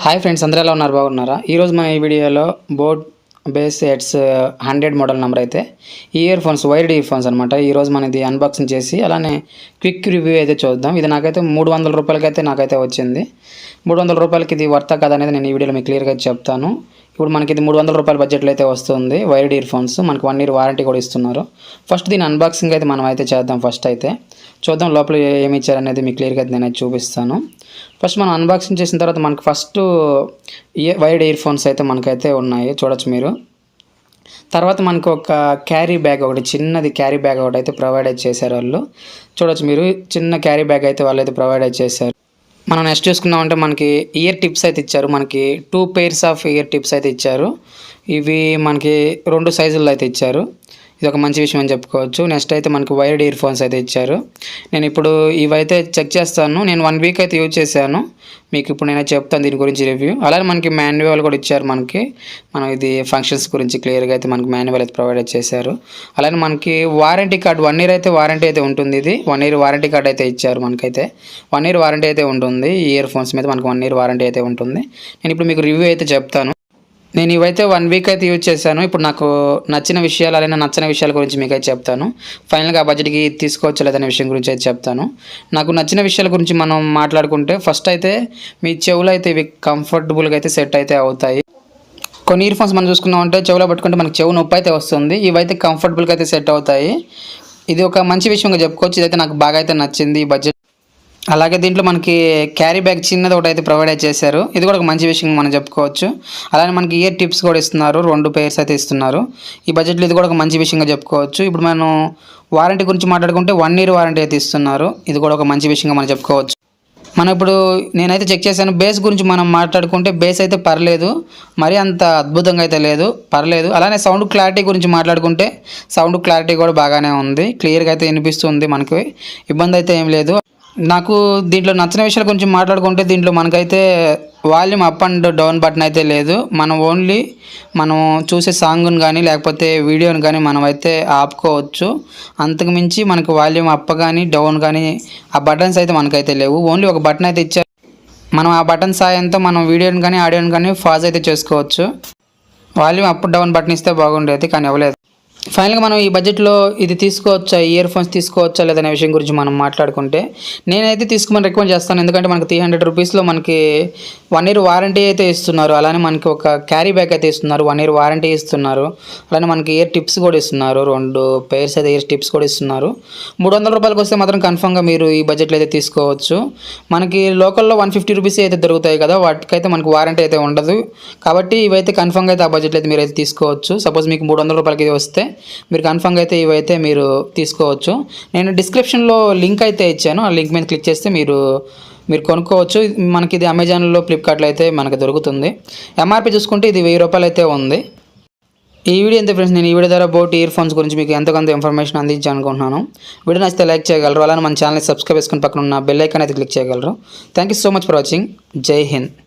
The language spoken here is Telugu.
హాయ్ ఫ్రెండ్స్, అందరూ ఎలా ఉన్నారు? బాగున్నారా? ఈరోజు మన ఈ వీడియోలో boAt bass heads 100 model number అయితే earphones wired earphones అనమాట. ఈరోజు మన ఇది అన్బాక్సింగ్ చేసి అలానే క్విక్ రివ్యూ అయితే చూద్దాం. ఇది నాకైతే 300 రూపాయలకైతే నాకైతే వచ్చింది. 300 రూపాయలకి ఇది వర్తా కదా అనేది నేను ఈ వీడియోలో మీకు క్లియర్గా చెప్తాను. ఇప్పుడు మనకి ఇది 300 రూపాయల బడ్జెట్లో అయితే వస్తుంది. వైర్డ్ ఇయర్ ఫోన్స్ మనకు 1 ఇయర్ వారంటీ కూడా ఇస్తున్నారు. ఫస్ట్ దీని అన్బాక్సింగ్ అయితే మనం అయితే చేద్దాం. ఫస్ట్ అయితే చూద్దాం లోపల ఏమి ఇచ్చారనేది మీకు క్లియర్గా నేనైతే చూపిస్తాను. ఫస్ట్ మనం అన్బాక్సింగ్ చేసిన తర్వాత మనకు ఫస్ట్ వైర్డ్ ఇయర్ ఫోన్స్ అయితే మనకైతే ఉన్నాయి, చూడొచ్చు మీరు. తర్వాత మనకు ఒక క్యారీ బ్యాగ్ ఒకటి, చిన్నది క్యారీ బ్యాగ్ ఒకటి అయితే ప్రొవైడ్ చేశారు వాళ్ళు. చూడొచ్చు మీరు, చిన్న క్యారీ బ్యాగ్ అయితే వాళ్ళు అయితే ప్రొవైడ్ చేశారు. మనం నెక్స్ట్ చూసుకున్నామంటే మనకి ఇయర్ టిప్స్ అయితే ఇచ్చారు. మనకి 2 pairs ఆఫ్ ఇయర్ టిప్స్ అయితే ఇచ్చారు. ఇవి మనకి 2 సైజుల్లో అయితే ఇచ్చారు. ఇది ఒక మంచి విషయం అని చెప్పుకోవచ్చు. నెక్స్ట్ అయితే మనకి వైర్డ్ ఇయర్ ఫోన్స్ అయితే ఇచ్చారు. నేను ఇప్పుడు ఇవైతే చెక్ చేస్తాను. నేను 1 వీక్ అయితే యూజ్ చేశాను. మీకు ఇప్పుడు నేనే చెప్తాను దీని గురించి రివ్యూ. అలానే మనకి మాన్యువల్ కూడా ఇచ్చారు. మనం ఇది ఫంక్షన్స్ గురించి క్లియర్గా అయితే మనకి మాన్యువల్ అయితే ప్రొవైడ్ చేశారు. అలానే మనకి వారంటీ కార్డ్ 1 ఇయర్ అయితే వారంటీ అయితే ఉంటుంది. ఇది 1 ఇయర్ వారంటీ కార్డ్ అయితే ఇచ్చారు. మనకైతే 1 ఇయర్ వారంటీ అయితే ఉంటుంది. ఈ ఇయర్ ఫోన్స్ మీద మనకి 1 ఇయర్ వారంటీ అయితే ఉంటుంది. నేను ఇప్పుడు మీకు రివ్యూ అయితే చెప్తాను. నేను ఇవైతే 1 వీక్ అయితే యూజ్ చేశాను. ఇప్పుడు నాకు నచ్చిన విషయాలు అలానే నచ్చని విషయాల గురించి మీకు అయితే చెప్తాను. ఫైనల్గా ఆ బడ్జెట్కి తీసుకోవచ్చు లేదనే విషయం గురించి అయితే చెప్తాను. నాకు నచ్చిన విషయాల గురించి మనం మాట్లాడుకుంటే ఫస్ట్ అయితే మీ చెవులు అయితే ఇవి కంఫర్టబుల్గా అయితే సెట్ అయితే అవుతాయి. కొన్ని ఇయర్ ఫోన్స్ మనం చూసుకున్నామంటే చెవులో పట్టుకుంటే మనకి చెవు నొప్పి అయితే వస్తుంది. ఇవైతే కంఫర్టబుల్గా అయితే సెట్ అవుతాయి. ఇది ఒక మంచి విషయంగా చెప్పుకోవచ్చు. ఇదైతే నాకు బాగా అయితే నచ్చింది ఈ బడ్జెట్. అలాగే దీంట్లో మనకి క్యారీ బ్యాగ్ చిన్నది ఒకటి అయితే ప్రొవైడ్ చేశారు. ఇది కూడా ఒక మంచి విషయం మనం చెప్పుకోవచ్చు. అలానే మనకి ఇయర్ టిప్స్ కూడా ఇస్తున్నారు. 2 pairs అయితే ఇస్తున్నారు. ఈ బడ్జెట్లో ఇది కూడా ఒక మంచి విషయంగా చెప్పుకోవచ్చు. ఇప్పుడు మనం వారంటీ గురించి మాట్లాడుకుంటే 1 ఇయర్ వారంటీ అయితే ఇస్తున్నారు. ఇది కూడా ఒక మంచి విషయంగా మనం చెప్పుకోవచ్చు. మనం ఇప్పుడు నేనైతే చెక్ చేశాను. బేస్ గురించి మనం మాట్లాడుకుంటే బేస్ అయితే పర్లేదు, మరీ అంత అద్భుతంగా అయితే లేదు, పర్లేదు. అలానే సౌండ్ క్లారిటీ గురించి మాట్లాడుకుంటే సౌండ్ క్లారిటీ కూడా బాగానే ఉంది. క్లియర్గా అయితే వినిపిస్తుంది. మనకి ఇబ్బంది అయితే ఏం లేదు. నాకు దీంట్లో నచ్చిన విషయాల గురించి మాట్లాడుకుంటే దీంట్లో మనకైతే volume up and down button అయితే లేదు. మనం చూసే సాంగ్ని కానీ లేకపోతే వీడియోని కానీ మనం అయితే ఆపుకోవచ్చు. అంతకు మించి మనకు వాల్యూమ్ అప్ కానీ డౌన్ కానీ ఆ బటన్స్ అయితే మనకైతే లేవు. ఓన్లీ ఒక బటన్ అయితే ఇచ్చారు. మనం ఆ బటన్ సాయంతో మనం వీడియోని కానీ ఆడియోని కానీ పాజ్ అయితే చేసుకోవచ్చు. వాల్యూమ్ అప్ డౌన్ బటన్ ఇస్తే బాగుండేది, కానీ ఇవ్వలేదు. ఫైనల్గా మనం ఈ బడ్జెట్లో ఇది తీసుకోవచ్చా, ఇయర్ ఫోన్స్ తీసుకోవచ్చా లేదనే విషయం గురించి మనం మాట్లాడుకుంటే నేనైతే తీసుకోమని రికమెండ్ చేస్తాను. ఎందుకంటే మనకి 300 రూపీస్లో మనకి 1 ఇయర్ వారంటీ అయితే ఇస్తున్నారు. అలానే మనకి ఒక క్యారీ బ్యాగ్ అయితే ఇస్తున్నారు. 1 ఇయర్ వారంటీ ఇస్తున్నారు. అలానే మనకి ఇయర్ టిప్స్ కూడా ఇస్తున్నారు. 2 pairs అయితే ఇయర్ టిప్స్ కూడా ఇస్తున్నారు. 300 రూపాయలకు వస్తే మాత్రం కన్ఫర్మ్గా మీరు ఈ బడ్జెట్లో అయితే తీసుకోవచ్చు. మనకి లోకల్లో 150 రూపీస్ అయితే దొరుకుతాయి కదా, వాటికైతే మనకి వారంటీ అయితే ఉండదు. కాబట్టి ఇవైతే కన్ఫర్మ్గా అయితే ఆ బడ్జెట్లో అయితే మీరు అయితే తీసుకోవచ్చు. సపోజ్ మీకు 300 రూపాయలకి ఇది వస్తే మీరు కన్ఫర్మ్గా అయితే ఇవైతే మీరు తీసుకోవచ్చు. నేను డిస్క్రిప్షన్లో లింక్ అయితే ఇచ్చాను. ఆ లింక్ మీద క్లిక్ చేస్తే మీరు కొనుక్కోవచ్చు. మనకి ఇది అమెజాన్లో, ఫ్లిప్కార్ట్లో అయితే మనకి దొరుకుతుంది. ఎంఆర్పి చూసుకుంటే ఇది 1000 రూపాయలు అయితే ఉంది. ఈ వీడియో ఎంత ఫ్రెండ్స్, నేను ఈ వీడియో ద్వారా బోట్ ఇయర్ ఫోన్స్ గురించి మీకు ఎంతకంత ఇన్ఫర్మేషన్ అందించాలనుకుంటున్నాను. వీడియో నచ్చితే లైక్ చేయగలరు. అలానే మన ఛానల్ని సబ్స్క్రైబ్ చేసుకుని పక్కన ఉన్న బెల్ ఐకాన్ అయితే క్లిక్ చేయగలరు. Thank you so much for watching. జై హింద్.